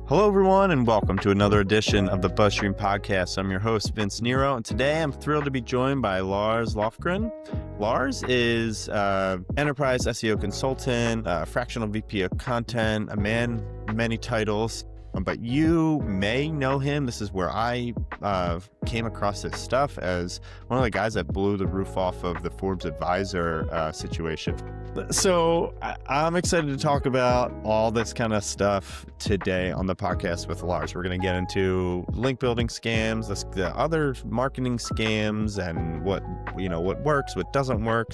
Hello, everyone, and welcome to another edition of the BuzzStream podcast. I'm your host, Vince Nero, and today I'm thrilled to be joined by Lars Lofgren. Lars is enterprise SEO consultant, fractional VP of content, a man, many titles. But you may know him. This is where I came across his stuff as one of the guys that blew the roof off of the Forbes Advisor situation. So I'm excited to talk about all this kind of stuff today on the podcast with Lars. We're going to get into link building scams, the other marketing scams, and what works, what doesn't work.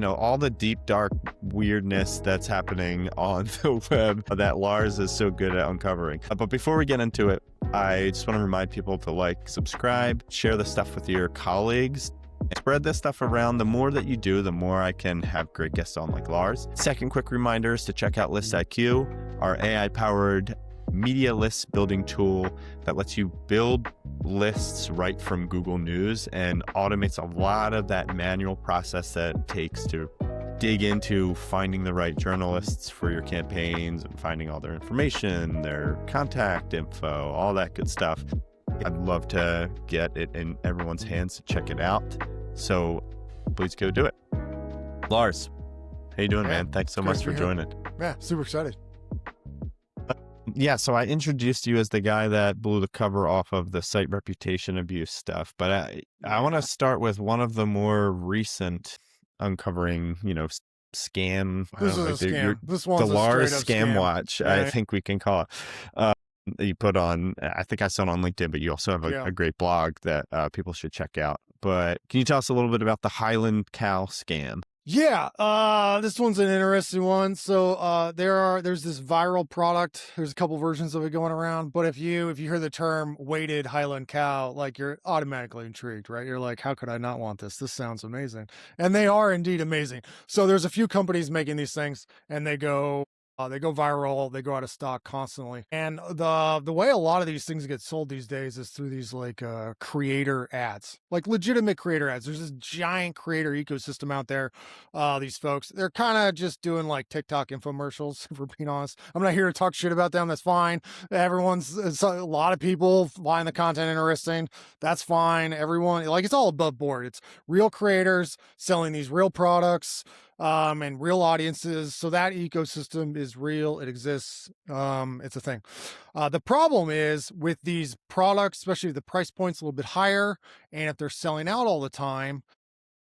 All the deep, dark weirdness that's happening on the web that Lars is so good at uncovering. But before we get into it, I just want to remind people to like, subscribe, share the stuff with your colleagues, and spread this stuff around. The more that you do, the more I can have great guests on like Lars. Second quick reminder is to check out ListIQ, our AI-powered media list building tool that lets you build lists right from Google News and automates a lot of that manual process that it takes to dig into finding the right journalists for your campaigns and finding all their information, their contact info, all that good stuff. I'd love to get it in everyone's hands to check it out. So please go do it. Lars, how you doing, man? Thanks so much for joining. Yeah, super excited. Yeah, so I introduced you as the guy that blew the cover off of the site reputation abuse stuff, but I want to start with one of the more recent uncovering, scam. This is a scam. This one's the a Lars straight-up scam watch, right? I think we can call it. You put on, I think I saw it on LinkedIn, but you also have a great blog that people should check out. But can you tell us a little bit about the Highland cow scam? Yeah, this one's an interesting one. So there's this viral product. There's a couple versions of it going around. But if you hear the term weighted Highland cow, like you're automatically intrigued, right? You're like, how could I not want this? This sounds amazing. And they are indeed amazing. So there's a few companies making these things and they go viral, they go out of stock constantly. And the way a lot of these things get sold these days is through these like creator ads, like legitimate creator ads. There's this giant creator ecosystem out there. These folks, they're kind of just doing like TikTok infomercials, if we're being honest. I'm not here to talk shit about them. That's fine. A lot of people find the content interesting. That's fine. Everyone, like, it's all above board. It's real creators selling these real products. And real audiences. So that ecosystem is real. It exists. It's a thing. The problem is with these products, especially if the price point's a little bit higher, and if they're selling out all the time,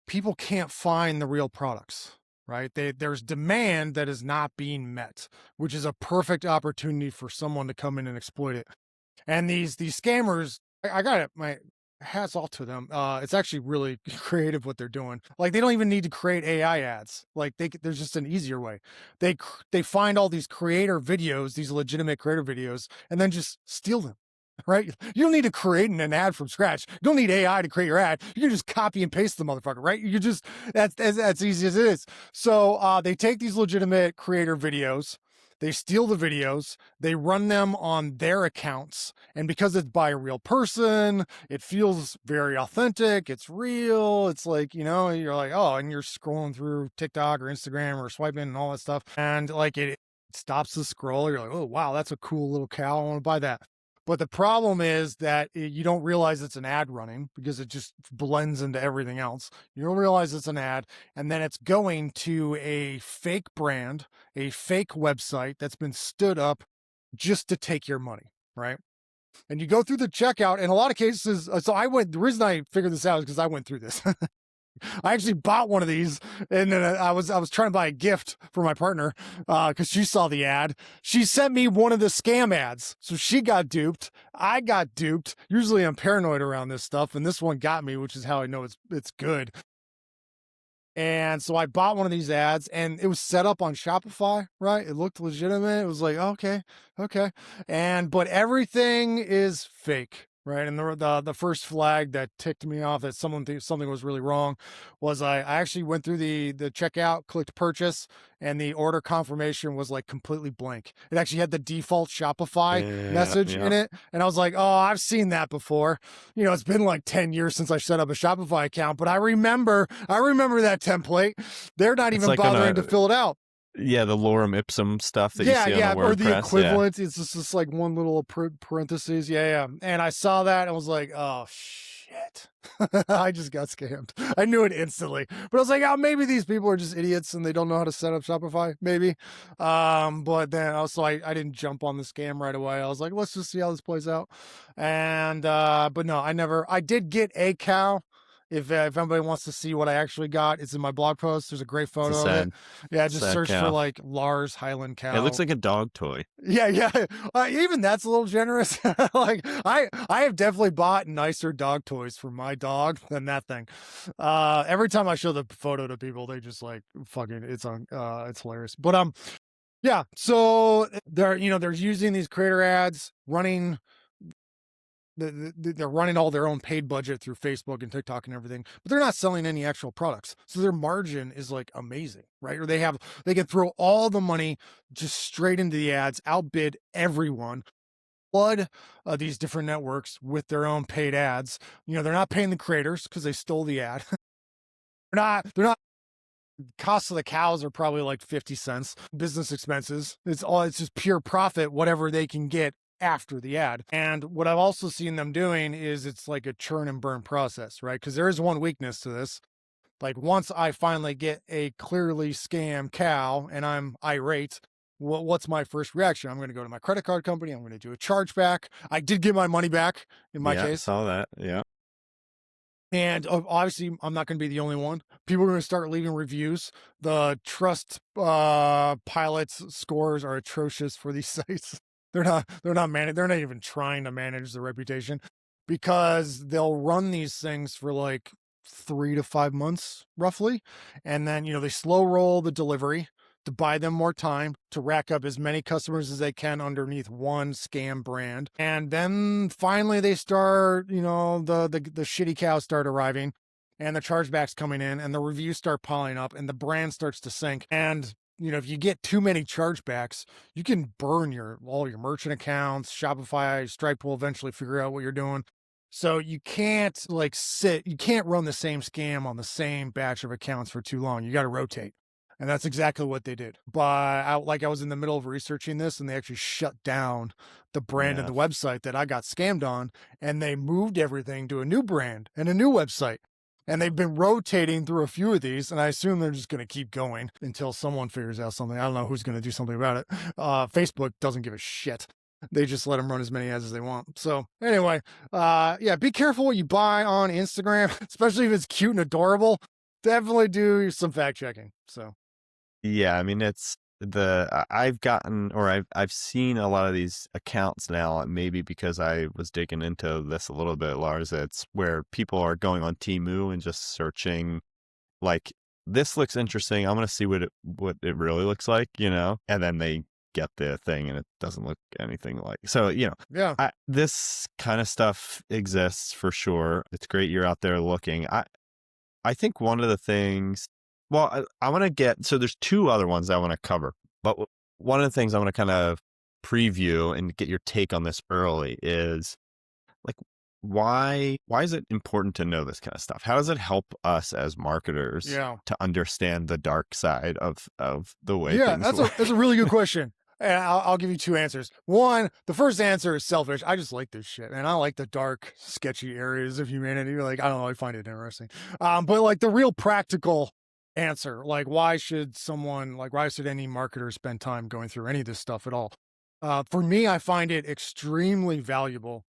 people can't find the real products, right? There's demand that is not being met, which is a perfect opportunity for someone to come in and exploit it. And these scammers, I got it. My hats off to them. It's actually really creative what they're doing. Like, they don't even need to create AI ads. Like, there's just an easier way. They find all these creator videos, these legitimate creator videos, and then just steal them. Right? You don't need to create an ad from scratch. You don't need AI to create your ad. You can just copy and paste the motherfucker, right? That's easy as it is. So they take these legitimate creator videos, they steal the videos, they run them on their accounts. And because it's by a real person, it feels very authentic. It's real. It's like, you're like, oh, and you're scrolling through TikTok or Instagram or swiping and all that stuff. And like it stops the scroll. You're like, oh, wow, that's a cool little cow. I want to buy that. But the problem is that you don't realize it's an ad running because it just blends into everything else. You don't realize it's an ad, and then it's going to a fake brand, a fake website that's been stood up just to take your money, right? And you go through the checkout, in a lot of cases, the reason I figured this out is because I went through this. I actually bought one of these, and then I was trying to buy a gift for my partner because she saw the ad. She sent me one of the scam ads, so she got duped. I got duped. Usually I'm paranoid around this stuff, and this one got me, which is how I know it's good. And so I bought one of these ads, and it was set up on Shopify, right? It looked legitimate. It was like, okay. But everything is fake. Right. And the first flag that ticked me off that something was really wrong was I actually went through the checkout, clicked purchase, and the order confirmation was like completely blank. It actually had the default Shopify message in it. And I was like, oh, I've seen that before. It's been like 10 years since I set up a Shopify account, but I remember that template. They're not even bothering to fill it out. Yeah, the lorem ipsum stuff that you Yeah, see on the yeah, or the WordPress. Yeah. equivalent. It's just this like one little parentheses. Yeah, yeah. And I saw that and was like, oh shit. I just got scammed. I knew it instantly. But I was like, oh, maybe these people are just idiots and they don't know how to set up Shopify. Maybe. But then also I didn't jump on the scam right away. I was like, let's just see how this plays out. And but no, I did get a cow. If anybody wants to see what I actually got, it's in my blog post. There's a great It's a photo of it. Yeah, just sad search for cow. like Lars Highland cow. It looks like a dog toy. Yeah, yeah. Even that's a little generous. Like I have definitely bought nicer dog toys for my dog than that thing. Every time I show the photo to people, they just like fucking it's hilarious. But yeah, so they're using these creator ads, running they're running all their own paid budget through Facebook and TikTok and everything, but they're not selling any actual products. So their margin is like amazing, right? Or they can throw all the money just straight into the ads, outbid everyone, flood these different networks with their own paid ads. They're not paying the creators because they stole the ad. They're not costs of the cows are probably like 50 cents. Business expenses. It's just pure profit, whatever they can get after the ad. And what I've also seen them doing is it's like a churn and burn process, right? Because there is one weakness to this. Like once I finally get a clearly scam cow and I'm irate, what's my first reaction? I'm going to go to my credit card company. I'm going to do a chargeback. I did get my money back in my case. Saw that. Yeah. And obviously, I'm not going to be the only one. People are going to start leaving reviews. The trust pilots scores are atrocious for these sites. They're not even trying to manage the reputation because they'll run these things for like 3 to 5 months roughly. And then, they slow roll the delivery to buy them more time to rack up as many customers as they can underneath one scam brand. And then finally they start, the shitty cows start arriving and the chargebacks coming in and the reviews start piling up and the brand starts to sink. And if you get too many chargebacks, you can burn all your merchant accounts. Shopify, Stripe will eventually figure out what you're doing. So you can't you can't run the same scam on the same batch of accounts for too long. You got to rotate. And that's exactly what they did. But I was in the middle of researching this and they actually shut down the brand and the website that I got scammed on. And they moved everything to a new brand and a new website. And they've been rotating through a few of these. And I assume they're just going to keep going until someone figures out something. I don't know who's going to do something about it. Facebook doesn't give a shit. They just let them run as many ads as they want. So anyway, be careful what you buy on Instagram, especially if it's cute and adorable. Definitely do some fact checking. So. Yeah, I mean I've seen a lot of these accounts now, maybe because I was digging into this a little bit, Lars. It's where people are going on Temu and just searching like, this looks interesting. I'm going to see what it really looks like, and then they get the thing and it doesn't look anything like. So, yeah, this kind of stuff exists for sure. It's great you're out there looking. I think one of the things, well, I want to get, so there's two other ones I want to cover, but one of the things I want to kind of preview and get your take on this early is like, why is it important to know this kind of stuff? How does it help us as marketers to understand the dark side of the way things work? That's a really good question. And I'll give you two answers. One, the first answer is selfish. I just like this shit, and I like the dark, sketchy areas of humanity. Like, I don't know, I find it interesting. But like the real practical answer, like why should any marketer spend time going through any of this stuff at all? For me, I find it extremely valuable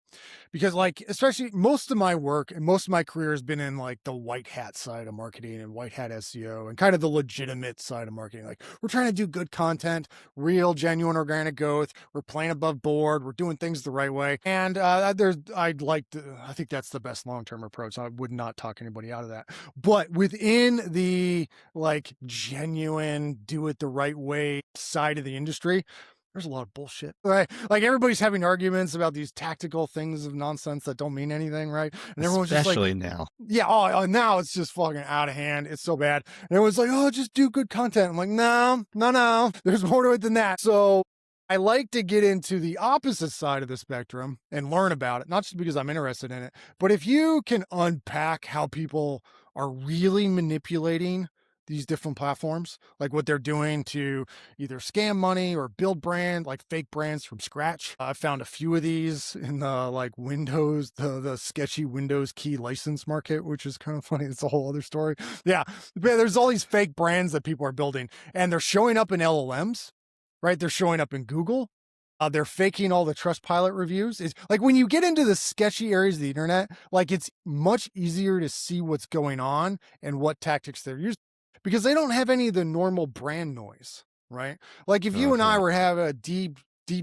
because especially most of my work and most of my career has been in like the white hat side of marketing and white hat SEO and kind of the legitimate side of marketing. Like we're trying to do good content, real, genuine, organic growth. We're playing above board. We're doing things the right way. And I think that's the best long-term approach. I would not talk anybody out of that. But within the like genuine, do it the right way side of the industry, there's a lot of bullshit, right? Like everybody's having arguments about these tactical things of nonsense that don't mean anything, right? And everyone's especially just like, now. Yeah, now it's just fucking out of hand. It's so bad. And everyone's like, oh, just do good content. I'm like, no. There's more to it than that. So I like to get into the opposite side of the spectrum and learn about it, not just because I'm interested in it, but if you can unpack how people are really manipulating these different platforms, like what they're doing to either scam money or build brand, like fake brands from scratch. I found a few of these in the like Windows, the sketchy Windows key license market, which is kind of funny. It's a whole other story. Yeah, but there's all these fake brands that people are building, and they're showing up in LLMs, right? They're showing up in Google. They're faking all the Trustpilot reviews. It's like when you get into the sketchy areas of the internet, like it's much easier to see what's going on and what tactics they're using because they don't have any of the normal brand noise, right? Like if you and I were having a deep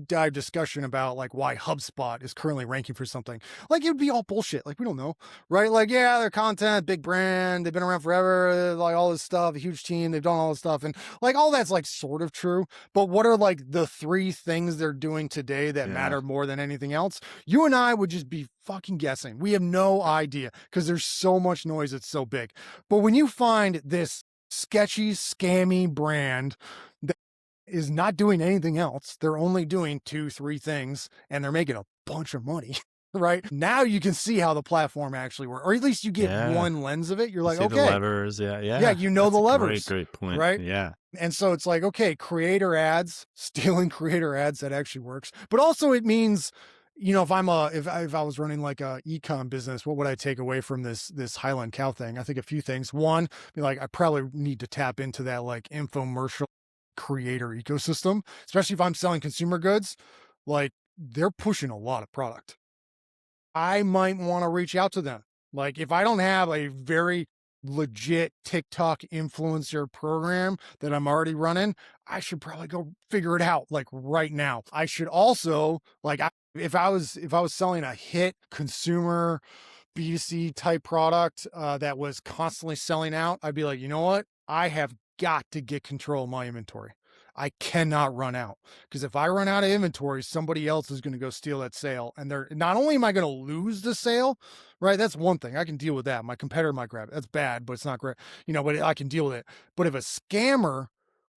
dive discussion about like why HubSpot is currently ranking for something, like it would be all bullshit. Like we don't know, right? Like, yeah, their content, big brand, they've been around forever, like all this stuff, a huge team, they've done all this stuff. And like all that's like sort of true. But what are like the 3 things they're doing today that matter more than anything else? You and I would just be fucking guessing. We have no idea because there's so much noise. It's so big. But when you find this sketchy, scammy brand that is not doing anything else, they're only doing 2-3 things and they're making a bunch of money, right? Now you can see how the platform actually works, or at least you get one lens of it. You're like, see okay, the levers. Yeah, you know, that's the a levers, great point, right? Yeah. And so it's like, okay, creator ads, stealing creator ads, that actually works. But also it means, you know, if I was running like a e-com business, what would I take away from this Highland cow thing? I think a few things. One, be like, I probably need to tap into that like infomercial creator ecosystem, especially if I'm selling consumer goods. Like they're pushing a lot of product. I might want to reach out to them. Like if I don't have a very legit TikTok influencer program that I'm already running, I should probably go figure it out like right now. I should also like, if I was selling a hit consumer B2C type product that was constantly selling out, I'd be like, you know what? I have got to get control of my inventory. I cannot run out because if I run out of inventory, somebody else is going to go steal that sale. And they're not only am I going to lose the sale, right? That's one thing. I can deal with that. My competitor might grab it. That's bad, but it's not great, you know, but I can deal with it. But if a scammer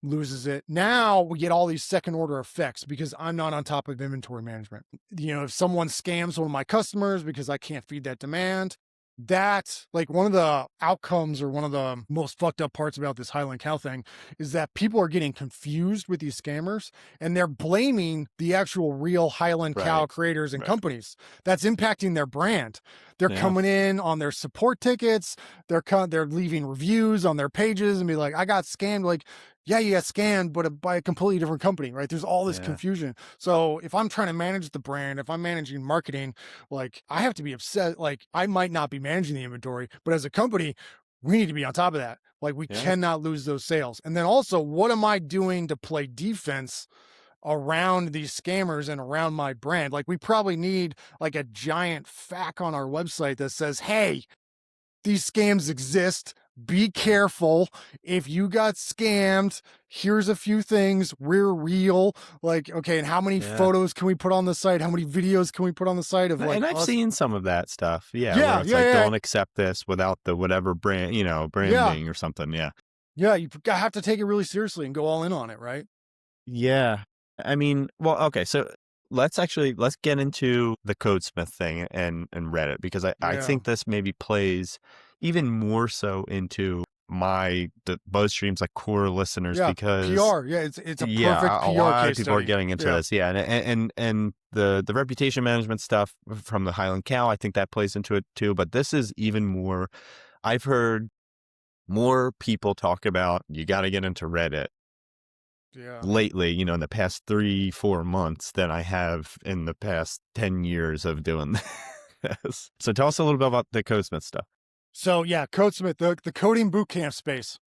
loses it, now we get all these second order effects because I'm not on top of inventory management. You know, if someone scams one of my customers because I can't feed that demand, that like one of the outcomes or one of the most fucked up parts about this Highland cow thing is that people are getting confused with these scammers and they're blaming the actual real Highland cow creators and companies. That's impacting their brand. They're coming in on their support tickets. They're leaving reviews on their pages and be like, I got scammed. Like, yeah, you got scammed, but by a completely different company, right? There's all this confusion. So if I'm trying to manage the brand, if I'm managing marketing, like I have to be upset. Like I might not be managing the inventory, but as a company, we need to be on top of that. Like we cannot lose those sales. And then also, what am I doing to play defense around these scammers and around my brand? Like we probably need like a giant FAQ on our website that says, hey, these scams exist. Be careful. If you got scammed, here's a few things. We're real. Like, okay, and how many photos can we put on the site? How many videos can we put on the site of like? And I've seen some of that stuff. Where it's like, don't accept this without the whatever brand, you know, branding or something. Yeah, you have to take it really seriously and go all in on it, right? Yeah, I mean, well, okay, so let's get into the Codesmith thing and Reddit because I think this maybe plays even more so into the BuzzStream's like core listeners because PR, it's a perfect PR a lot case of people study. are getting into this, and the reputation management stuff from the Highland cow, I think that plays into it too. But this is even more. I've heard more people talk about you got to get into Reddit lately, you know, in the past 3-4 months than I have in the past 10 years of doing this. So tell us a little bit about the Codesmith stuff. So Codesmith, the coding bootcamp space.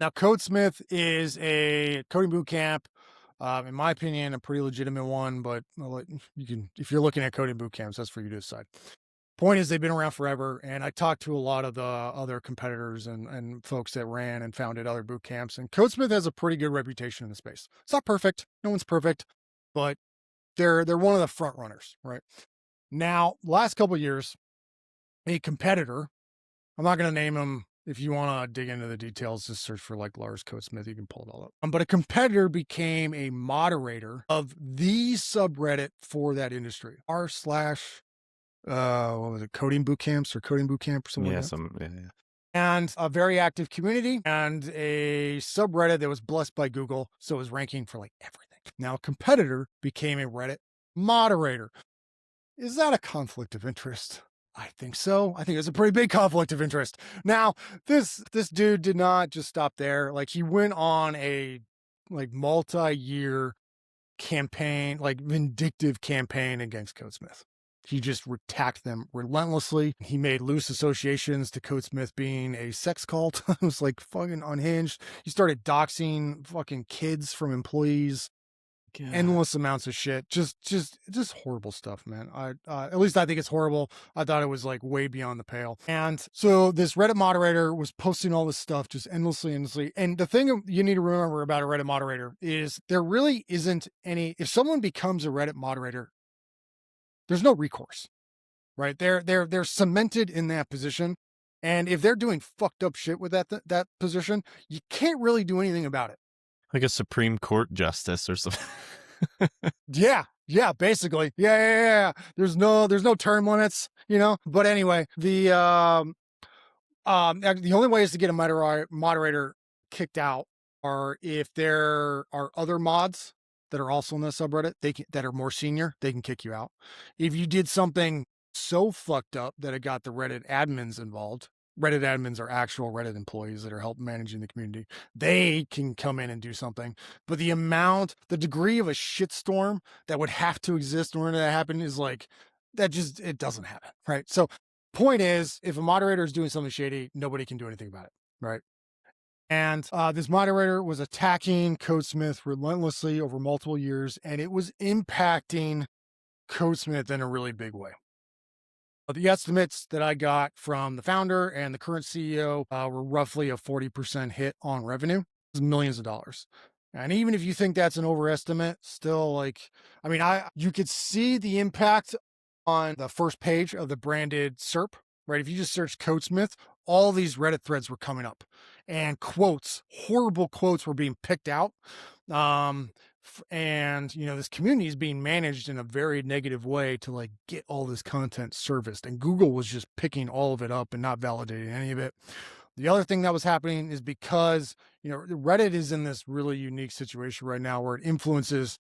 Now, Codesmith is a coding bootcamp, in my opinion, a pretty legitimate one, but you can, if you're looking at coding bootcamps, that's for you to decide. Point is, they've been around forever, and I talked to a lot of the other competitors and folks that ran and founded other boot camps, and Codesmith has a pretty good reputation in the space. It's not perfect. No one's perfect, but they're one of the front runners, right? Now, last couple of years, a competitor, I'm not going to name him. If you want to dig into the details, just search for like Lars Codesmith. You can pull it all up. But a competitor became a moderator of the subreddit for that industry. r/, what was it? Coding boot camps or coding boot camp or something like that. and a very active community and a subreddit that was blessed by Google. So it was ranking for like everything. Now, a competitor became a Reddit moderator. Is that a conflict of interest? I think so. I think it's a pretty big conflict of interest. Now, this dude did not just stop there. Like, he went on a like multi-year campaign, like vindictive campaign against Codesmith. He just attacked them relentlessly. He made loose associations to Codesmith being a sex cult. It was like fucking unhinged. He started doxing fucking kids from employees. God. Endless amounts of shit. Just horrible stuff, man. At least I think it's horrible. I thought it was like way beyond the pale. And so this Reddit moderator was posting all this stuff just endlessly. And the thing you need to remember about a Reddit moderator is there really isn't any, if someone becomes a Reddit moderator, there's no recourse, right? They're cemented in that position. And if they're doing fucked up shit with that position, you can't really do anything about it. Like a Supreme Court justice or something. Yeah, basically. Yeah. There's no term limits, But anyway, the only way is to get a moderator kicked out are if there are other mods that are also in the subreddit, that are more senior, they can kick you out. If you did something so fucked up that it got the Reddit admins involved, Reddit admins are actual Reddit employees that are helping managing the community. They can come in and do something. But the degree of a shitstorm that would have to exist in order for that to happen is like, it doesn't happen, right? So point is, if a moderator is doing something shady, nobody can do anything about it, right? And this moderator was attacking Codesmith relentlessly over multiple years, and it was impacting Codesmith in a really big way. The estimates that I got from the founder and the current CEO were roughly a 40% hit on revenue. It's millions of dollars. And even if you think that's an overestimate, still you could see the impact on the first page of the branded SERP, right? If you just search Codesmith, all these Reddit threads were coming up and horrible quotes were being picked out. And this community is being managed in a very negative way to like get all this content serviced, and Google was just picking all of it up and not validating any of it. The other thing that was happening is because Reddit is in this really unique situation right now where it influences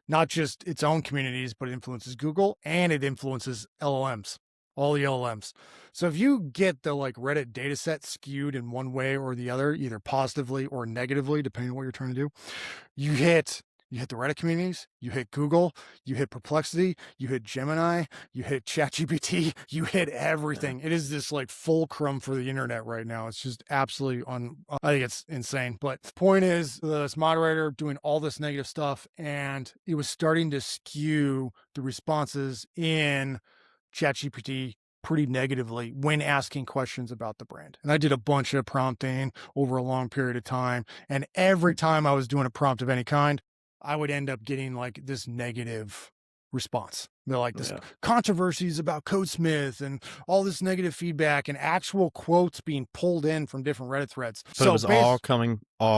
not just its own communities, but it influences Google and it influences LLMs, all the LLMs. So if you get the like Reddit data set skewed in one way or the other, either positively or negatively, depending on what you're trying to do, you hit the Reddit communities, you hit Google, you hit Perplexity, you hit Gemini, you hit ChatGPT, you hit everything. It is this like fulcrum for the internet right now. It's just absolutely I think it's insane. But the point is, this moderator doing all this negative stuff, and it was starting to skew the responses in ChatGPT pretty negatively when asking questions about the brand. And I did a bunch of prompting over a long period of time. And every time I was doing a prompt of any kind, I would end up getting like this negative response. They're like this controversies about Codesmith and all this negative feedback and actual quotes being pulled in from different Reddit threads. So it was all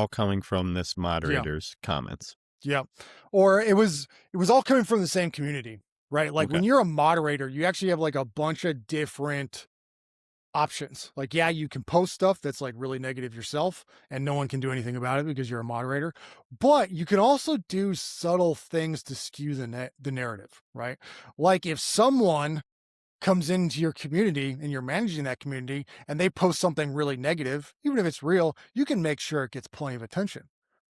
coming from this moderator's comments. Yeah. Or it was all coming from the same community, right? Like when you're a moderator, you actually have like a bunch of different options. Like, you can post stuff that's like really negative yourself and no one can do anything about it because you're a moderator, but you can also do subtle things to skew the narrative, right? Like if someone comes into your community and you're managing that community and they post something really negative, even if it's real, you can make sure it gets plenty of attention.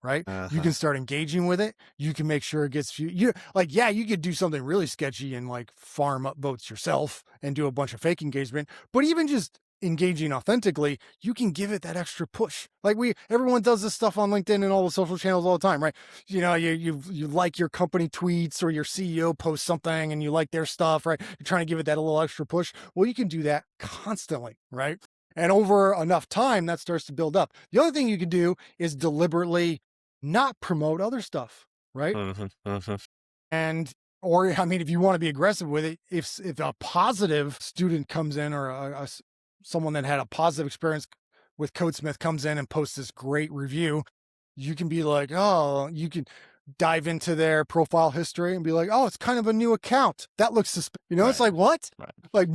Right? You can start engaging with it. You can make sure it gets you could do something really sketchy and like farm up votes yourself and do a bunch of fake engagement. But even just engaging authentically, you can give it that extra push. Like everyone does this stuff on LinkedIn and all the social channels all the time, right? You like your company tweets or your CEO posts something and you like their stuff, right? You're trying to give it that a little extra push. Well, you can do that constantly, right? And over enough time, that starts to build up. The other thing you can do is deliberately not promote other stuff, right? And if you want to be aggressive with it, if a positive student comes in or someone that had a positive experience with Codesmith comes in and posts this great review, you can be like, dive into their profile history and be like, oh, it's kind of a new account. That looks suspicious. You know, it's like, what? Right. Like,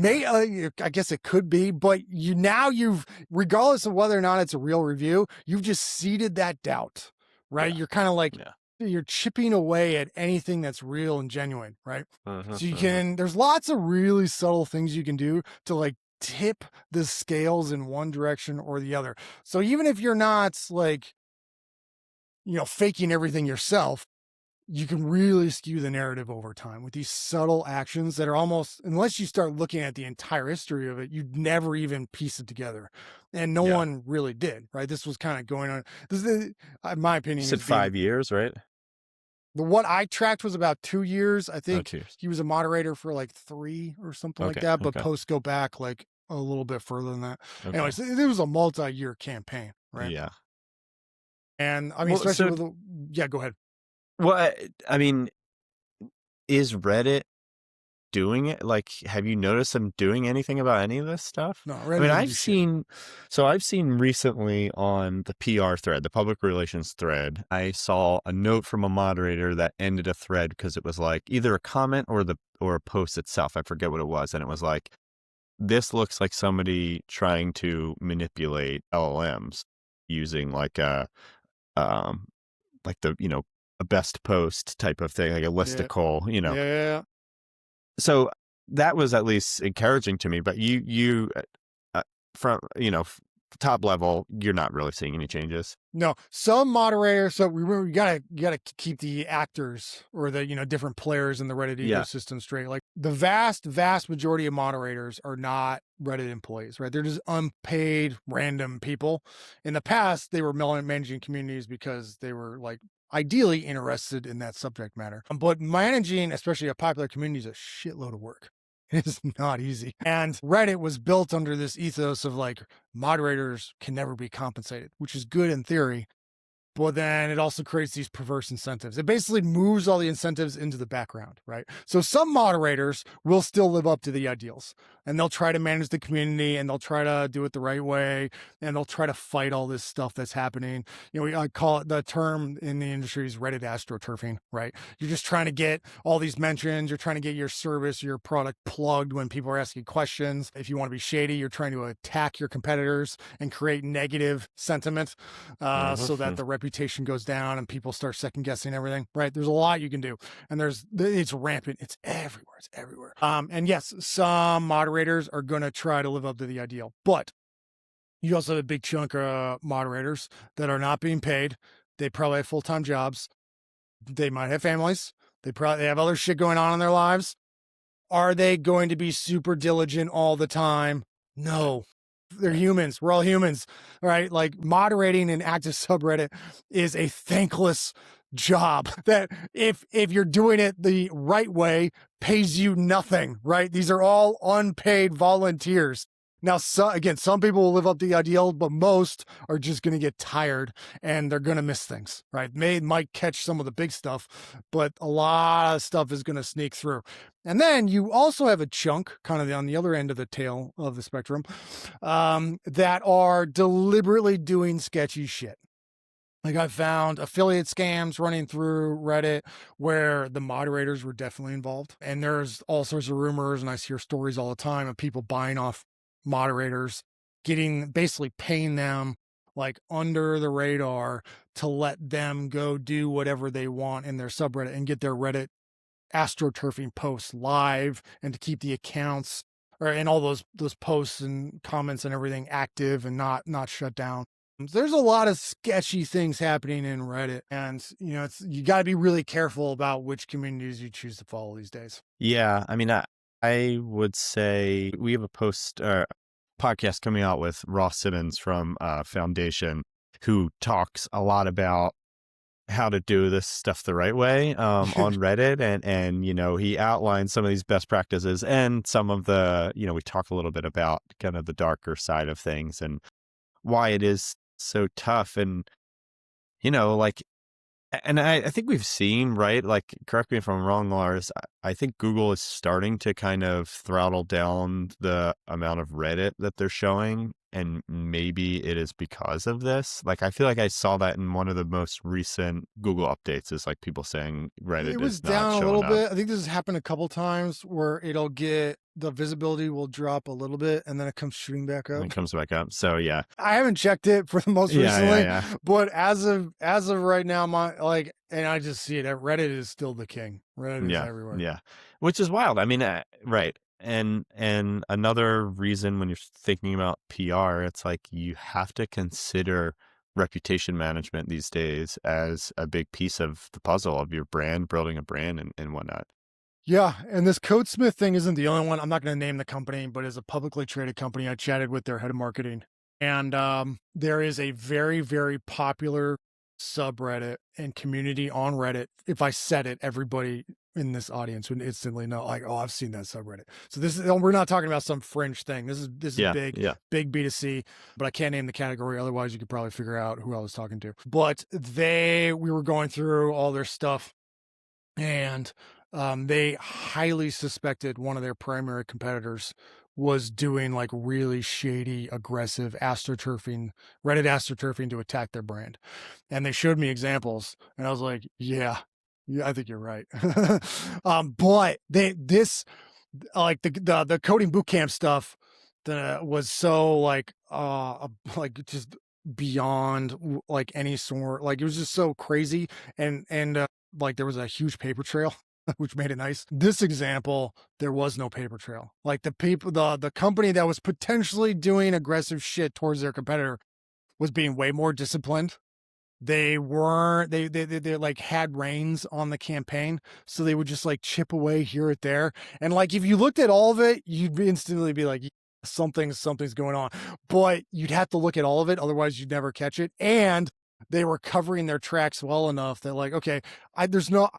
I guess it could be, but you've, regardless of whether or not it's a real review, you've just seeded that doubt, right? You're kind of like, you're chipping away at anything that's real and genuine, right? So there's lots of really subtle things you can do to like tip the scales in one direction or the other. So even if you're not like, faking everything yourself, you can really skew the narrative over time with these subtle actions that are almost, unless you start looking at the entire history of it, you'd never even piece it together. And no one really did, right? This was kind of going on. This is, in my opinion, you said 5 years, right? What I tracked was about 2 years. I think he was a moderator for like 3 or something like that, but posts go back like a little bit further than that. Anyways, it was a multi-year campaign, right? Yeah. And I mean, especially with go ahead. Well, I mean, is Reddit doing it? Like, have you noticed them doing anything about any of this stuff? No, Reddit. I mean, I've seen recently on the PR thread, the public relations thread, I saw a note from a moderator that ended a thread because it was like either a comment or a post itself. I forget what it was. And it was like, this looks like somebody trying to manipulate LLMs using like a best post type of thing, like a listicle, Yeah. So that was at least encouraging to me, but you from, top level, you're not really seeing any changes. No, some moderators. So you gotta keep the actors or the different players in the Reddit ecosystem straight. Like the vast majority of moderators are not Reddit employees, right? They're just unpaid random people. In the past, they were managing communities because they were like ideally interested in that subject matter. But managing, especially a popular community, is a shitload of work. It's not easy. And Reddit was built under this ethos of like moderators can never be compensated, which is good in theory. But then it also creates these perverse incentives. It basically moves all the incentives into the background, right? So some moderators will still live up to the ideals and they'll try to manage the community and they'll try to do it the right way and they'll try to fight all this stuff that's happening. I call it, the term in the industry is Reddit astroturfing, right? You're just trying to get all these mentions. You're trying to get your service, your product plugged when people are asking questions. If you want to be shady, you're trying to attack your competitors and create negative sentiment so that the reputation goes down and people start second guessing everything, right? There's a lot you can do and it's rampant. It's everywhere. And yes, some moderators are going to try to live up to the ideal, but you also have a big chunk of moderators that are not being paid. They probably have full-time jobs. They might have families. They have other shit going on in their lives. Are they going to be super diligent all the time? No. They're humans. We're all humans, right? Like moderating an active subreddit is a thankless job that if you're doing it the right way, pays you nothing, right? These are all unpaid volunteers. Now, some people will live up to the ideal, but most are just going to get tired and they're going to miss things, right? Might catch some of the big stuff, but a lot of stuff is going to sneak through. And then you also have a chunk kind of on the other end of the tail of the spectrum that are deliberately doing sketchy shit. Like I found affiliate scams running through Reddit where the moderators were definitely involved. And there's all sorts of rumors and I hear stories all the time of people buying off moderators, basically paying them like under the radar to let them go do whatever they want in their subreddit and get their Reddit astroturfing posts live and to keep the accounts and all those posts and comments and everything active and not shut down. There's a lot of sketchy things happening in Reddit and you got to be really careful about which communities you choose to follow these days. Yeah, I mean, I would say we have a podcast coming out with Ross Simmons from Foundation, who talks a lot about how to do this stuff the right way on Reddit. And he outlines some of these best practices and some of the, we talk a little bit about kind of the darker side of things and why it is so tough. And, and I think we've seen, right? Like, correct me if I'm wrong, Lars. I think Google is starting to kind of throttle down the amount of Reddit that they're showing and maybe it is because of this. Like, I feel like I saw that in one of the most recent Google updates, is like people saying It Reddit was is not down a showing little up. bit. I think this has happened a couple times where the visibility will drop a little bit and then it comes shooting back And up. it comes back up. So yeah. I haven't checked it for the most Yeah, recently, yeah. but as of right now, and I just see it. Reddit is still the king. Reddit is Yeah, everywhere. yeah. Which is wild. I mean, right. And another reason when you're thinking about PR, it's like you have to consider reputation management these days as a big piece of the puzzle of your brand, building a brand and whatnot. Yeah, and this Codesmith thing isn't the only one. I'm not going to name the company, but it's a publicly traded company. I chatted with their head of marketing, and there is a very, very popular subreddit and community on Reddit. If I said it, everybody in this audience would instantly know, like, oh, I've seen that subreddit. So we're not talking about some fringe thing. This is Yeah, big, yeah. big B2C, but I can't name the category. Otherwise, you could probably figure out who I was talking to. But we were going through all their stuff, and they highly suspected one of their primary competitors was doing like really shady, aggressive Reddit astroturfing to attack their brand. And they showed me examples, and I was like, yeah, I think you're right. But the coding bootcamp stuff that was so like just beyond like any sort, like it was just so crazy, and like there was a huge paper trail which made it nice. This example, there was no paper trail. Like the company that was potentially doing aggressive shit towards their competitor was being way more disciplined. They weren't, they like had reins on the campaign. So they would just like chip away here and there. And like, if you looked at all of it, you'd instantly be like, something's going on, but you'd have to look at all of it. Otherwise you'd never catch it. And they were covering their tracks well enough that like, okay, there's no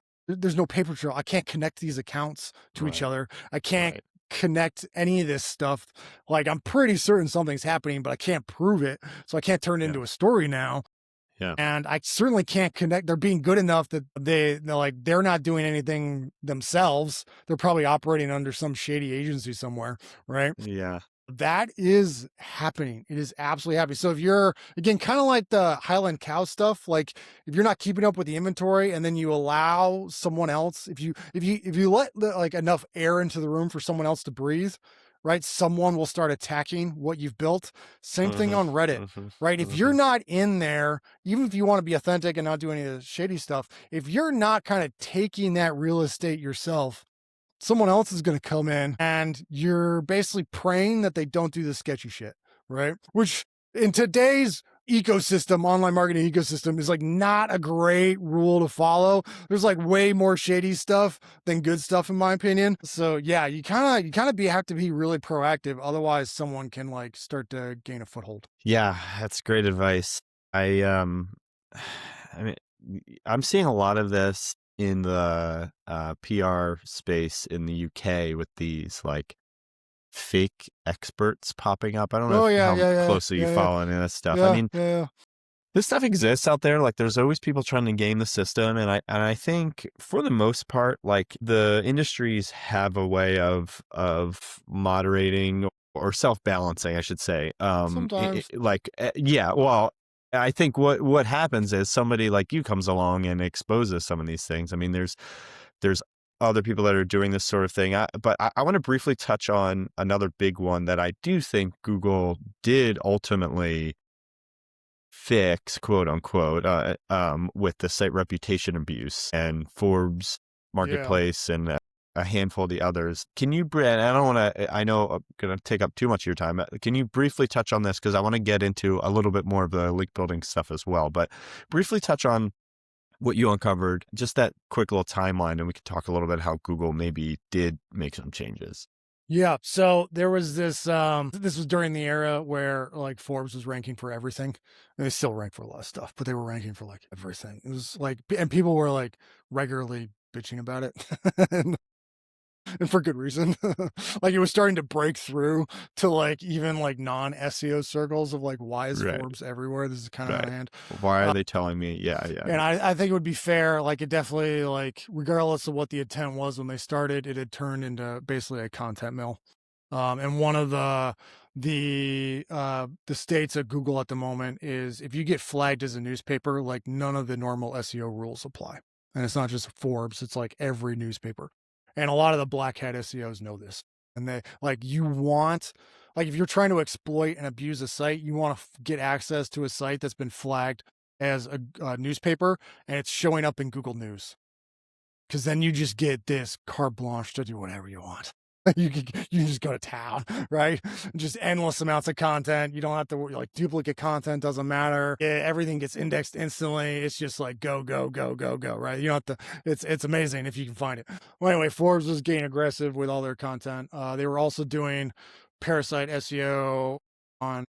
paper trail. I can't connect these accounts to each other. I can't connect any of this stuff. Like, I'm pretty certain something's happening, but I can't prove it. So I can't turn it into a story now. Yeah. And I certainly can't connect. They're being good enough that they're not doing anything themselves. They're probably operating under some shady agency somewhere, right? Yeah. That is happening. It is absolutely happening. So if you're, again, kind of like the Highland cow stuff, like if you're not keeping up with the inventory and then you allow someone else, if you let like enough air into the room for someone else to breathe, right? Someone will start attacking what you've built. Same thing on Reddit, right? If you're not in there, even if you want to be authentic and not do any of the shady stuff, if you're not kind of taking that real estate yourself, someone else is going to come in, and you're basically praying that they don't do the sketchy shit, right? Which in today's ecosystem, online marketing ecosystem, is like not a great rule to follow. There's like way more shady stuff than good stuff, in my opinion. So yeah, you kind of have to be really proactive. Otherwise someone can like start to gain a foothold. Yeah, that's great advice. I mean, I'm seeing a lot of this in the PR space in the UK with these like fake experts popping up. I don't know how closely you follow any of that stuff. I mean, this stuff exists out there. Like, there's always people trying to game the system, and I think for the most part, like, the industries have a way of moderating or self-balancing, I should say. Sometimes. Yeah. Well, I think what happens is somebody like you comes along and exposes some of these things. I mean, there's other people that are doing this sort of thing. But I want to briefly touch on another big one that I do think Google did ultimately fix, quote unquote, with the site reputation abuse and Forbes Marketplace and a handful of the others. Can you, Brad, I don't want to, I know I'm going to take up too much of your time. Can you briefly touch on this? Because I want to get into a little bit more of the link building stuff as well, but briefly touch on what you uncovered, just that quick little timeline, and we could talk a little bit how Google maybe did make some changes. Yeah. So there was this was during the era where like Forbes was ranking for everything. And they still rank for a lot of stuff, but they were ranking for like everything. It was like, and people were like regularly bitching about it. And for good reason. Like, it was starting to break through to like even like non-SEO circles of like, why is Forbes everywhere? This is kind of out of hand. Why are they telling me? Yeah. And I think it would be fair. Like, it definitely, like, regardless of what the intent was when they started, it had turned into basically a content mill. And one of the states at Google at the moment is if you get flagged as a newspaper, like none of the normal SEO rules apply. And it's not just Forbes, it's like every newspaper. And a lot of the black hat SEOs know this. And they like if you're trying to exploit and abuse a site, you want to get access to a site that's been flagged as a newspaper and it's showing up in Google News. Because then you just get this carte blanche to do whatever you want. You can just go to town, right? Just endless amounts of content. You don't have to like duplicate content. Doesn't matter. Everything gets indexed instantly. It's just like go, right? You don't have to. It's amazing if you can find it. Well, anyway, Forbes was getting aggressive with all their content. They were also doing parasite SEO on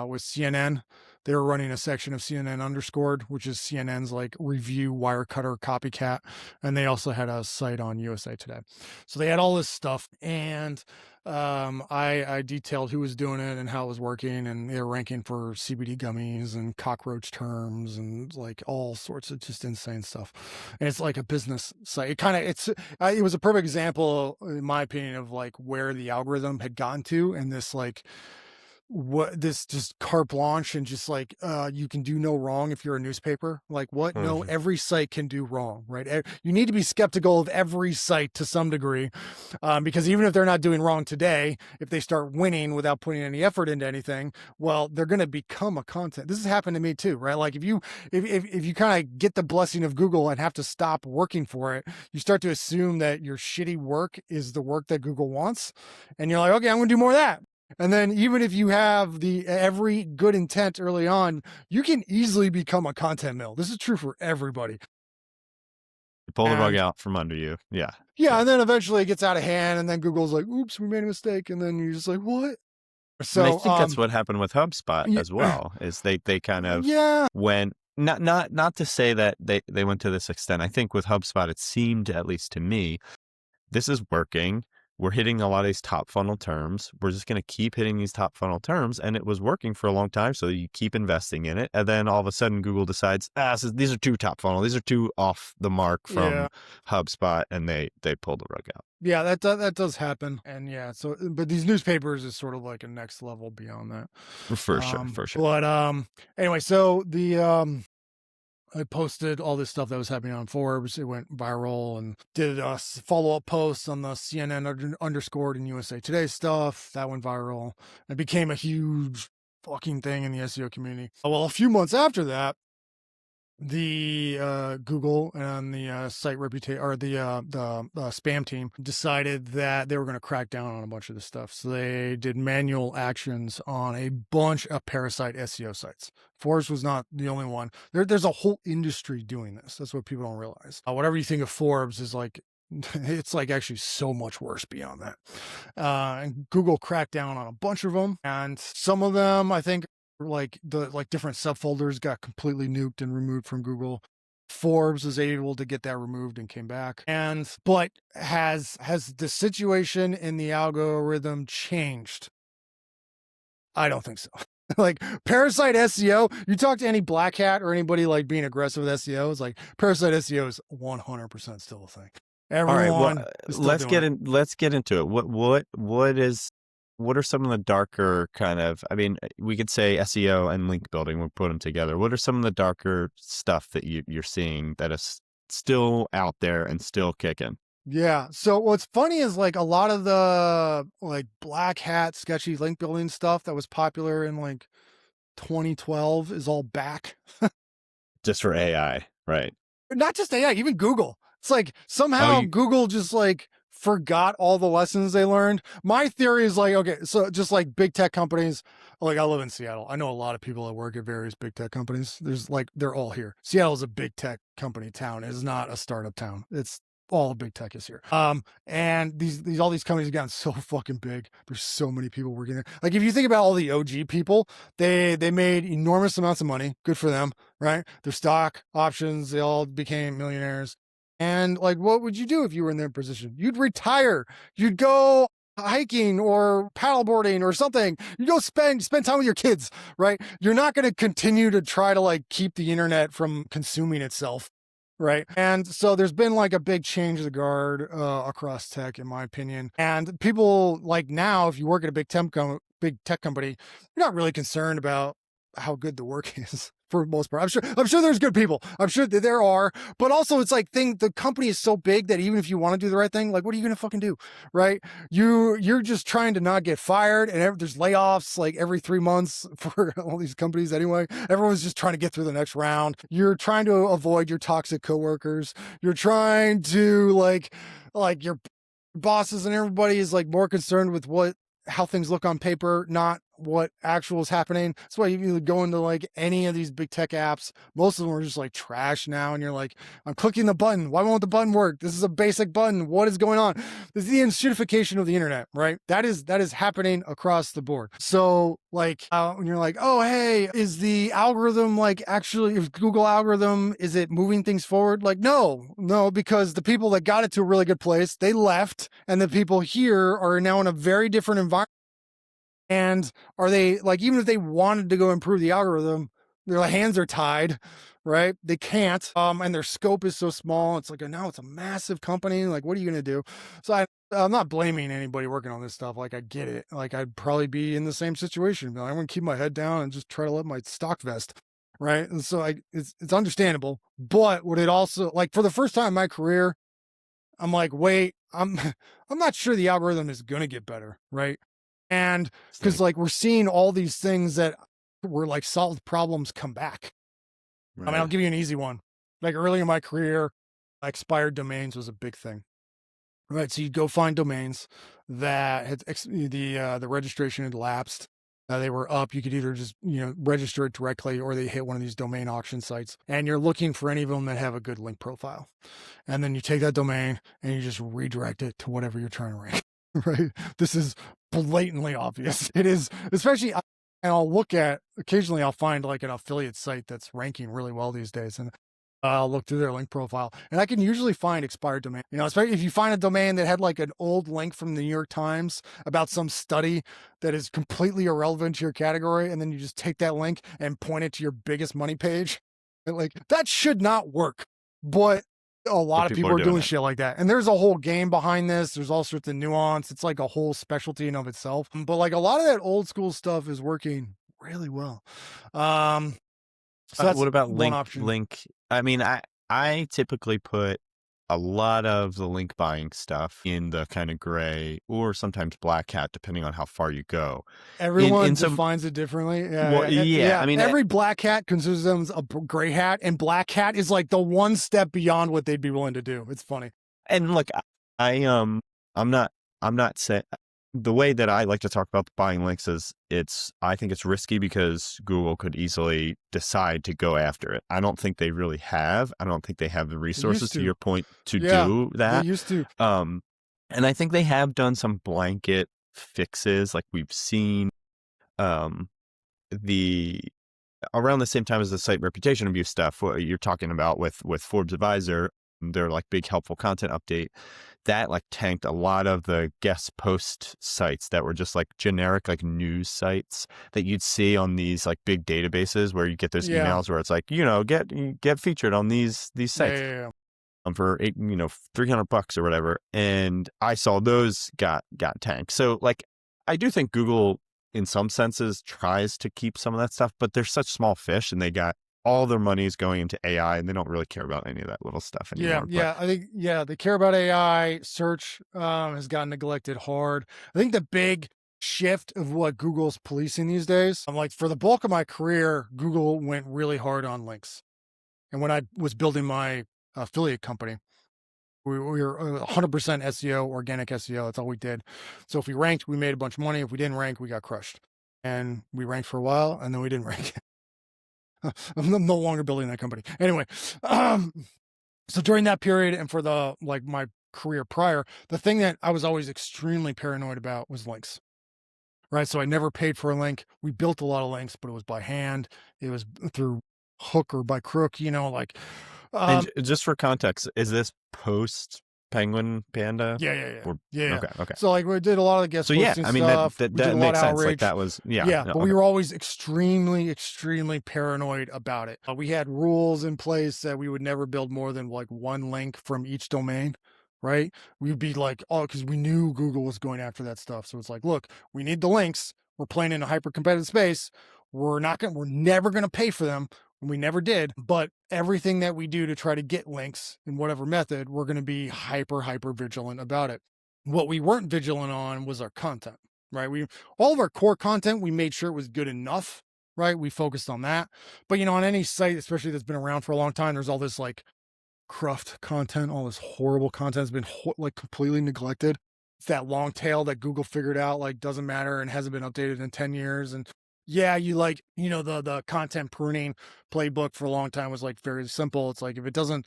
with CNN. They were running a section of CNN Underscored, which is CNN's like review Wirecutter copycat. And they also had a site on USA Today. So they had all this stuff. And I detailed who was doing it and how it was working. And they were ranking for CBD gummies and cockroach terms and like all sorts of just insane stuff. And it's like a business site. It was a perfect example, in my opinion, of like where the algorithm had gotten to and this like, what this just carte blanche and just like you can do no wrong if you're a newspaper. Like what? Mm-hmm. No, every site can do wrong, right? You need to be skeptical of every site to some degree, because even if they're not doing wrong today, if they start winning without putting any effort into anything, well, they're going to become a content. This has happened to me too, right? Like if you kind of get the blessing of Google and have to stop working for it, you start to assume that your shitty work is the work that Google wants, and you're like, okay, I'm going to do more of that. And then even if you have every good intent early on, you can easily become a content mill. This is true for everybody. You pull the rug out from under you. Yeah. And then eventually it gets out of hand and then Google's like, oops, we made a mistake. And then you're just like, what? So and I think that's what happened with HubSpot as well, is they kind of went, not to say that they went to this extent. I think with HubSpot, it seemed, at least to me, this is working. We're hitting a lot of these top funnel terms. We're just going to keep hitting these top funnel terms. And it was working for a long time. So you keep investing in it. And then all of a sudden Google decides, so these are too top funnel. These are too off the mark from HubSpot. And they pull the rug out. Yeah, that does happen. And but these newspapers is sort of like a next level beyond that. For sure. But anyway, so I posted all this stuff that was happening on Forbes. It went viral and did a follow-up post on the CNN Underscored and USA Today stuff. That went viral. It became a huge fucking thing in the SEO community. Well, a few months after that, the Google and the site reputation or the spam team decided that they were going to crack down on a bunch of this stuff. So they did manual actions on a bunch of parasite SEO sites. Forbes was not the only one. There's a whole industry doing this. That's what people don't realize. Whatever you think of Forbes is like, it's like actually so much worse beyond that. And Google cracked down on a bunch of them, and some of them, I think, like different subfolders got completely nuked and removed from Google. Forbes was able to get that removed and came back. But has the situation in the algorithm changed? I don't think so. Like parasite SEO, you talk to any black hat or anybody like being aggressive with SEO, it's like parasite SEO is 100% still a thing. Everyone. All right, well, let's get into it. What are some of the darker kind of, I mean, we could say SEO and link building, we'll put them together. What are some of the darker stuff that you're seeing that is still out there and still kicking? Yeah. So what's funny is like a lot of the like black hat sketchy link building stuff that was popular in like 2012 is all back. Just for AI, right? Not just AI, even Google. It's like somehow Google just like forgot all the lessons they learned. My theory is like, okay, so just like big tech companies, like I live in Seattle. I know a lot of people that work at various big tech companies. There's like, they're all here. Seattle is a big tech company town. It is not a startup town. It's all big tech is here. And all these companies have gotten so fucking big. There's so many people working there. Like if you think about all the OG people, they made enormous amounts of money. Good for them, right? Their stock options, they all became millionaires. And like, what would you do if you were in their position? You'd retire. You'd go hiking or paddleboarding or something. You go spend time with your kids, right? You're not going to continue to try to like keep the internet from consuming itself, right? And so there's been like a big change of the guard across tech, in my opinion. And people like now, if you work at a big tech company, you're not really concerned about how good the work is for the most part. I'm sure there's good people. I'm sure that there are, but also it's like the company is so big that even if you want to do the right thing, like what are you going to fucking do? Right. You're just trying to not get fired, and there's layoffs like every 3 months for all these companies anyway. Everyone's just trying to get through the next round. You're trying to avoid your toxic coworkers. You're trying to like your bosses and everybody is like more concerned with how things look on paper, not what actual is happening. That's why you go into like any of these big tech apps, most of them are just like trash now. And you're like, I'm clicking the button. Why won't the button work? This is a basic button. What is going on? This is the enshittification of the internet, right? That is happening across the board. So like, when you're like, oh, hey, is the algorithm like actually, if Google algorithm, is it moving things forward? Like, no, because the people that got it to a really good place, they left, and the people here are now in a very different environment. And are they like, even if they wanted to go improve the algorithm, their hands are tied, right? They can't. And their scope is so small. It's like, now it's a massive company. Like, what are you going to do? So I'm not blaming anybody working on this stuff. Like, I get it. Like, I'd probably be in the same situation. I'm going to keep my head down and just try to let my stock vest. Right. And so it's understandable. But would it also, like, for the first time in my career, I'm like, wait, I'm not sure the algorithm is going to get better. Right. And because like we're seeing all these things that were like solved problems come back. Right. I mean, I'll give you an easy one. Like early in my career, expired domains was a big thing. Right. So you'd go find domains that had the registration had lapsed. They were up. You could either just, register it directly, or they hit one of these domain auction sites, and you're looking for any of them that have a good link profile. And then you take that domain and you just redirect it to whatever you're trying to rank. Right. This is blatantly obvious. It is, especially, and occasionally I'll find like an affiliate site that's ranking really well these days, and I'll look through their link profile, and I can usually find expired domain. Especially if you find a domain that had like an old link from the New York Times about some study that is completely irrelevant to your category, and then you just take that link and point it to your biggest money page. Like, that should not work, but a lot of people are doing shit like that. And there's a whole game behind this. There's all sorts of nuance. It's like a whole specialty in of itself. But like a lot of that old school stuff is working really well. So that's what about one option. link? I mean, I typically put a lot of the link buying stuff in the kind of gray or sometimes black hat, depending on how far you go. Everyone defines it differently. Yeah. I mean, every black hat considers them a gray hat, and black hat is like the one step beyond what they'd be willing to do. It's funny. And look, I'm not saying, the way that I like to talk about buying links is I think it's risky because Google could easily decide to go after it. I don't think they really have. I don't think they have the resources, to your point, to do that. They used to. And I think they have done some blanket fixes. Like we've seen around the same time as the site reputation abuse stuff, what you're talking about with Forbes Advisor, their like big helpful content update, that like tanked a lot of the guest post sites that were just like generic like news sites that you'd see on these like big databases where you get those emails where it's like, get featured on these sites. For $300 or whatever. And I saw those got tanked. So like, I do think Google in some senses tries to keep some of that stuff, but they're such small fish, and they got all their money is going into AI, and they don't really care about any of that little stuff anymore. I think, they care about AI. Search has gotten neglected hard. I think the big shift of what Google's policing these days, I'm like, for the bulk of my career, Google went really hard on links. And when I was building my affiliate company, we were 100% SEO, organic SEO. That's all we did. So if we ranked, we made a bunch of money. If we didn't rank, we got crushed. And we ranked for a while, and then we didn't rank. I'm no longer building that company. Anyway, so during that period, and for my career prior, the thing that I was always extremely paranoid about was links. Right. So I never paid for a link. We built a lot of links, but it was by hand. It was through hook or by crook, and just for context, is this post penguin, panda? Or, Yeah. okay. So like we did a lot of the guest So yeah, posting I mean stuff. that We did a lot makes of sense. Like outreach. that was Yeah, no, but we were always extremely paranoid about it. We had rules in place that we would never build more than like one link from each domain, right? We'd be like, oh, because we knew Google was going after that stuff. So it's like, look, we need the links. We're playing in a hyper competitive space. We're never gonna pay for them. And we never did. But everything that we do to try to get links in whatever method, we're gonna be hyper vigilant about it. What we weren't vigilant on was our content, right? All of our core content, we made sure it was good enough, right? We focused on that. But on any site, especially that's been around for a long time, there's all this like cruft content, all this horrible content has been like completely neglected. It's that long tail that Google figured out like doesn't matter and hasn't been updated in 10 years. And yeah, the content pruning playbook for a long time was like very simple. It's like if it doesn't,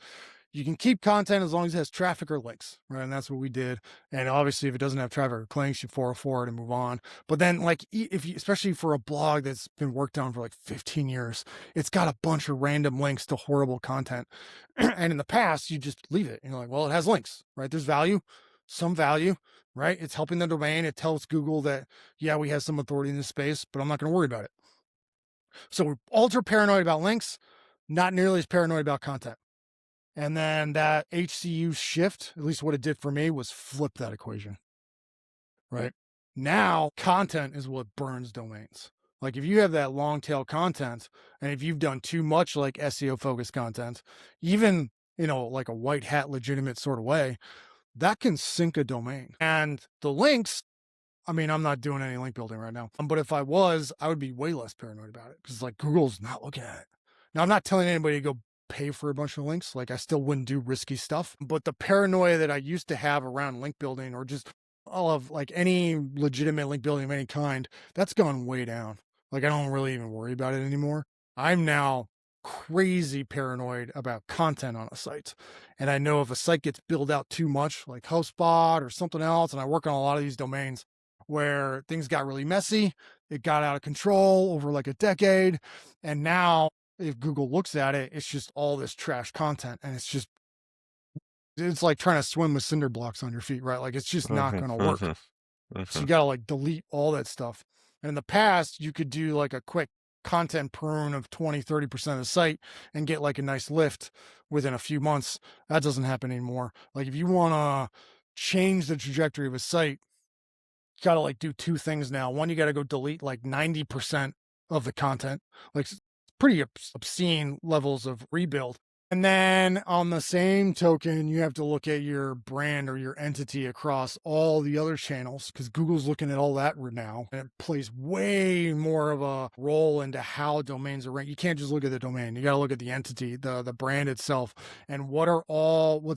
you can keep content as long as it has traffic or links, right? And that's what we did. And obviously, if it doesn't have traffic or links, you 404 it and move on. But then, like, especially for a blog that's been worked on for like 15 years, it's got a bunch of random links to horrible content. And in the past, you just leave it. You're like, well, it has links, right? There's some value, right? It's helping the domain. It tells Google that, yeah, we have some authority in this space, but I'm not going to worry about it. So we're ultra paranoid about links, not nearly as paranoid about content. And then that HCU shift, at least what it did for me, was flip that equation, right? Now, content is what burns domains. Like if you have that long tail content, and if you've done too much like SEO focused content, even, like a white hat legitimate sort of way, that can sink a domain. And the links, I mean, I'm not doing any link building right now, but if I was, I would be way less paranoid about it because like Google's not looking at it. Now, I'm not telling anybody to go pay for a bunch of links. Like I still wouldn't do risky stuff, but the paranoia that I used to have around link building or just all of like any legitimate link building of any kind, that's gone way down. Like I don't really even worry about it anymore. I'm now crazy paranoid about content on a site. And I know if a site gets built out too much, like HubSpot or something else, and I work on a lot of these domains where things got really messy, it got out of control over like a decade. And now if Google looks at it, it's just all this trash content. And it's like trying to swim with cinder blocks on your feet, right? Like it's just not going to work. So you got to like delete all that stuff. And in the past, you could do like a quick content prune of 20-30% of the site and get like a nice lift within a few months. That doesn't happen anymore. Like if you want to change the trajectory of a site, you got to like do two things now. One, you got to go delete like 90% of the content, like pretty obscene levels of rebuild. And then on the same token, you have to look at your brand or your entity across all the other channels because Google's looking at all that now. And it plays way more of a role into how domains are ranked. You can't just look at the domain. You got to look at the entity, the brand itself, and what's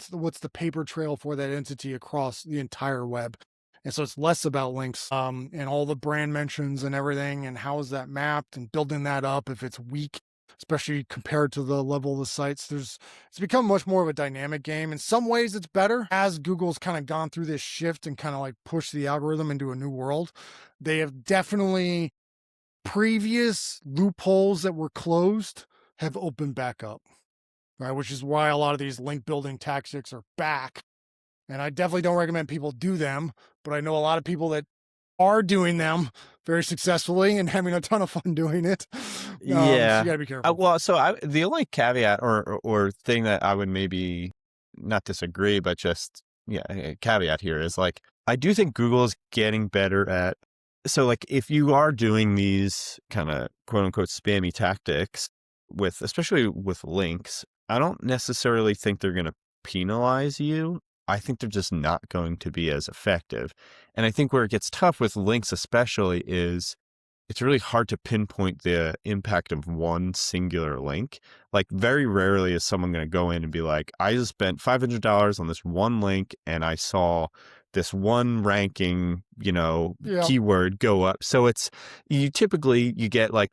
the paper trail for that entity across the entire web. And so it's less about links and all the brand mentions and everything and how is that mapped and building that up if it's weak, especially compared to the level of the sites. It's become much more of a dynamic game. In some ways it's better as Google's kind of gone through this shift and kind of like pushed the algorithm into a new world. They have definitely previous loopholes that were closed have opened back up, right? Which is why a lot of these link building tactics are back. And I definitely don't recommend people do them, but I know a lot of people that are doing them very successfully and having a ton of fun doing it. So you gotta be careful. The only caveat or thing that I would maybe not disagree, but just a caveat here is like I do think Google is getting better at. So like if you are doing these kind of quote unquote spammy tactics especially with links, I don't necessarily think they're going to penalize you. I think they're just not going to be as effective. And I think where it gets tough with links especially is it's really hard to pinpoint the impact of one singular link. Like very rarely is someone going to go in and be like, I just spent $500 on this one link and I saw this one ranking, keyword go up. So you get like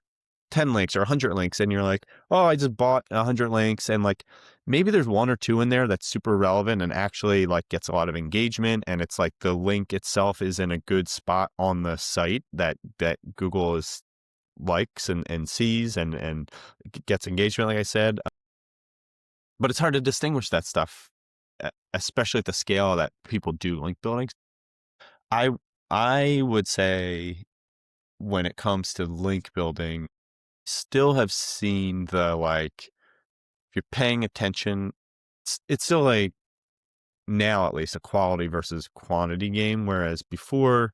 10 links or 100 links and you're like, oh, I just bought 100 links. And like, maybe there's one or two in there that's super relevant and actually like gets a lot of engagement. And it's like the link itself is in a good spot on the site that Google likes and sees and gets engagement, like I said. But it's hard to distinguish that stuff especially at the scale that people do link building. I would say when it comes to link building, still have seen the, like, if you're paying attention, it's still now at least a quality versus quantity game, whereas before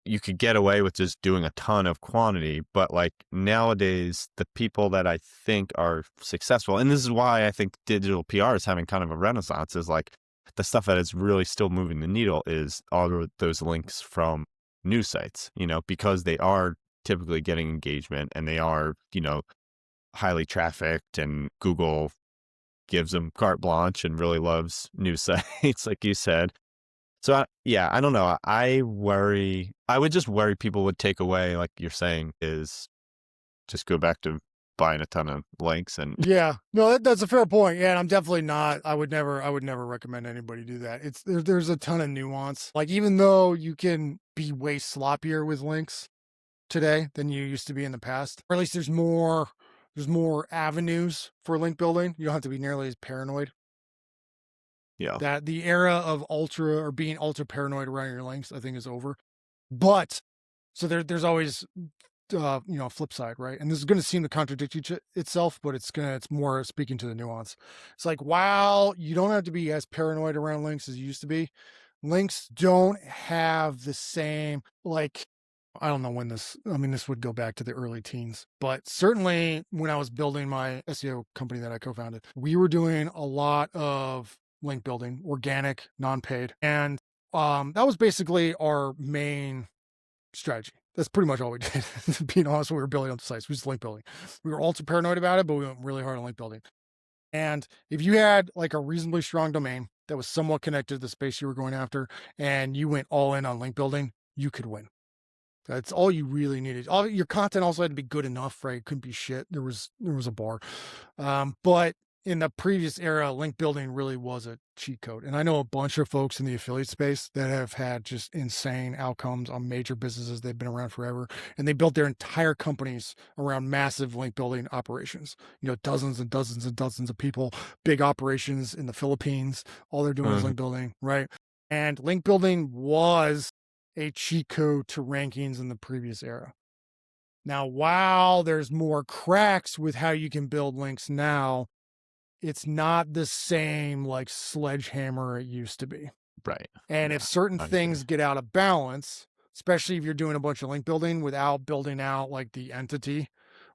you could get away with just doing a ton of quantity. But like nowadays, the people that I think are successful, and this is why I think digital PR is having kind of a renaissance, is like the stuff that is really still moving the needle is all of those links from news sites, because they are typically getting engagement and they are, highly trafficked, and Google gives them carte blanche and really loves news sites, like you said. So I don't know. I would just worry people would take away, like you're saying, is just go back to buying a ton of links. And yeah, no, that's a fair point. Yeah, and I'm definitely not. I would never recommend anybody do that. There's a ton of nuance. Like, even though you can be way sloppier with links today than you used to be in the past, or at least there's more avenues for link building. You don't have to be nearly as paranoid. yeah, That the era of being ultra paranoid around your links, I think, is over. But so there's always a flip side, right? And this is going to seem to contradict itself, but it's more speaking to the nuance. It's like, while you don't have to be as paranoid around links as you used to be, links don't have the same, like, I don't know when this would go back to the early teens, but certainly when I was building my SEO company that I co-founded, we were doing a lot of link building, organic, non-paid. And that was basically our main strategy. That's pretty much all we did. Being honest, when we were building up the sites, we just link building. We were also paranoid about it, but we went really hard on link building. And if you had like a reasonably strong domain that was somewhat connected to the space you were going after, and you went all in on link building, you could win. That's all you really needed. All your content also had to be good enough, right? It couldn't be shit. There was a bar. But in the previous era, link building really was a cheat code. And I know a bunch of folks in the affiliate space that have had just insane outcomes on major businesses. They've been around forever, and they built their entire companies around massive link building operations. Dozens and dozens and dozens of people, big operations in the Philippines. All they're doing is link building, right? And link building was a cheat code to rankings in the previous era. Now, while there's more cracks with how you can build links now, it's not the same like sledgehammer it used to be. right. And if certain things get out of balance, especially if you're doing a bunch of link building without building out like the entity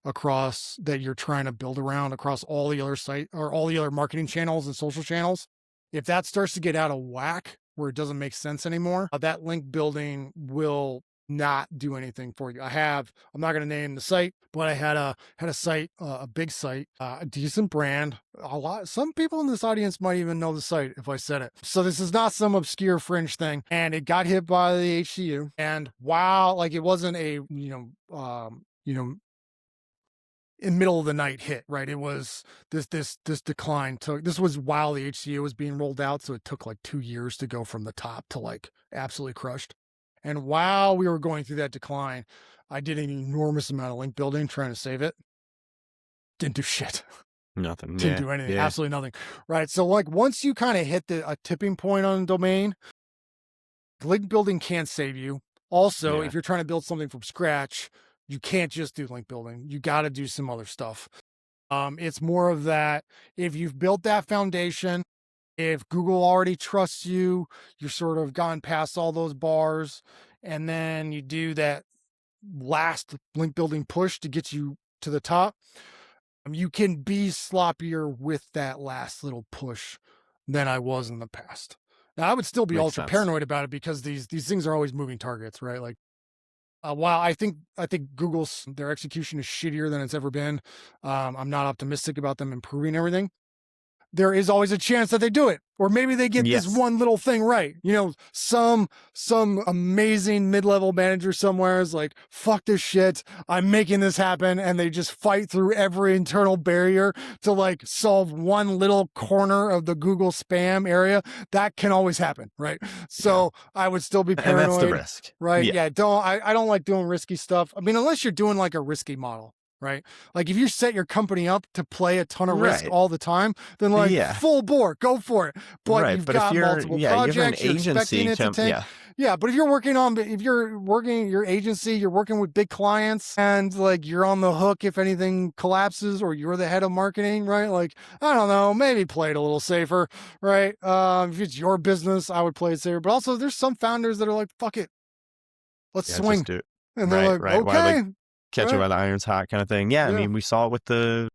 across that you're trying to build around across all the other site or all the other marketing channels and social channels, if that starts to get out of whack where it doesn't make sense anymore, that link building will not do anything for you. I'm not going to name the site, but I had a site, a big site, a decent brand. Some people in this audience might even know the site if I said it. So this is not some obscure fringe thing. And it got hit by the HCU. And while like it wasn't a, in middle of the night hit, right? It was this decline this was while the HCU was being rolled out. So it took like 2 years to go from the top to like absolutely crushed. And while we were going through that decline, I did an enormous amount of link building trying to save it. Didn't do shit. Nothing. Didn't do anything. Absolutely nothing. Right. So like once you kind of hit a tipping point on a domain, link building can't save you. Also, if you're trying to build something from scratch, you can't just do link building. You got to do some other stuff. It's more of that. If you've built that foundation, if Google already trusts you, you're sort of gone past all those bars, and then you do that last link building push to get you to the top, you can be sloppier with that last little push than I was in the past. Now, I would still be ultra paranoid about it because these things are always moving targets, right? Like, while I think their execution is shittier than it's ever been, I'm not optimistic about them improving everything. There is always a chance that they do it, or maybe they get this one little thing right. Some amazing mid-level manager somewhere is like, fuck this shit, I'm making this happen, and they just fight through every internal barrier to like solve one little corner of the Google spam area. That can always happen, right? So I would still be paranoid. And that's the risk, right? Yeah, I don't like doing risky stuff. I mean, unless you're doing like a risky model. right? Like if you set your company up to play a ton of risk Right. all the time, then like full bore, go for it. But Right. you've But got if you're, multiple you have an projects, you're expecting agency, it to take. Yeah, but if you're working your agency, you're working with big clients and like you're on the hook if anything collapses or you're the head of marketing, right? Like, I don't know, maybe play it a little safer, right? If it's your business, I would play it safer. But also there's some founders that are like, fuck it, let's swing. just do it. And they're like, Why, okay. Catch it while the iron's hot kind of thing. Yeah, I Yeah. mean, we saw it with the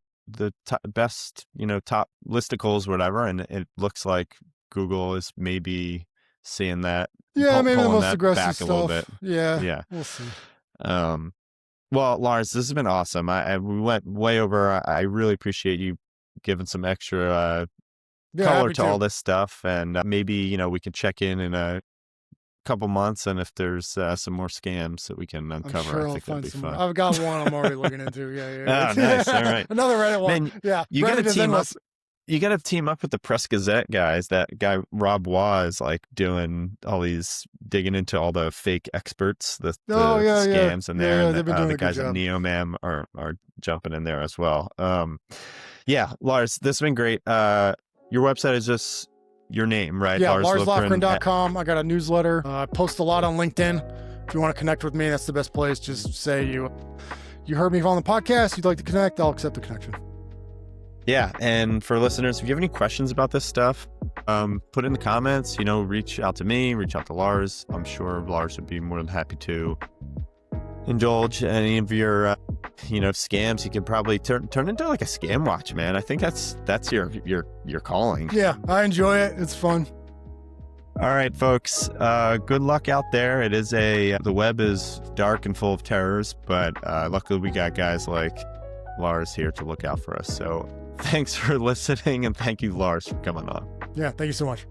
best, top listicles, whatever, and it looks like Google is maybe seeing that. Yeah, maybe the pulling most that aggressive back stuff. a little bit. Yeah, we'll see. Well, Lars, this has been awesome. We went way over. I really appreciate you giving some extra color to all this stuff, and maybe we can check in a couple months, and if there's some more scams that we can uncover, sure I think that'd be fun. I've got one I'm already looking into. Yeah. Oh, nice. All right. Another Reddit one. Man, yeah. You Reddit got to team up. endless. You got to team up with the Press Gazette guys. That guy Rob Waugh is like doing all these, digging into all the fake experts, the scams in there, and the guys at Neomam are jumping in there as well. Yeah, Lars, this has been great. Your website is just your name, right? Yeah, LarsLofgren.com. I got a newsletter. I post a lot on LinkedIn. If you want to connect with me, that's the best place. Just say you heard me on the podcast, you'd like to connect, I'll accept the connection. Yeah, and for listeners, if you have any questions about this stuff, put in the comments, reach out to me, reach out to Lars. I'm sure Lars would be more than happy to indulge any of your scams. You could probably turn into like a scam watch, man. I think that's your calling. Yeah, I enjoy it. It's fun. All right, folks. Good luck out there. It is the web is dark and full of terrors, but luckily we got guys like Lars here to look out for us. So thanks for listening, and thank you, Lars, for coming on. Yeah, thank you so much.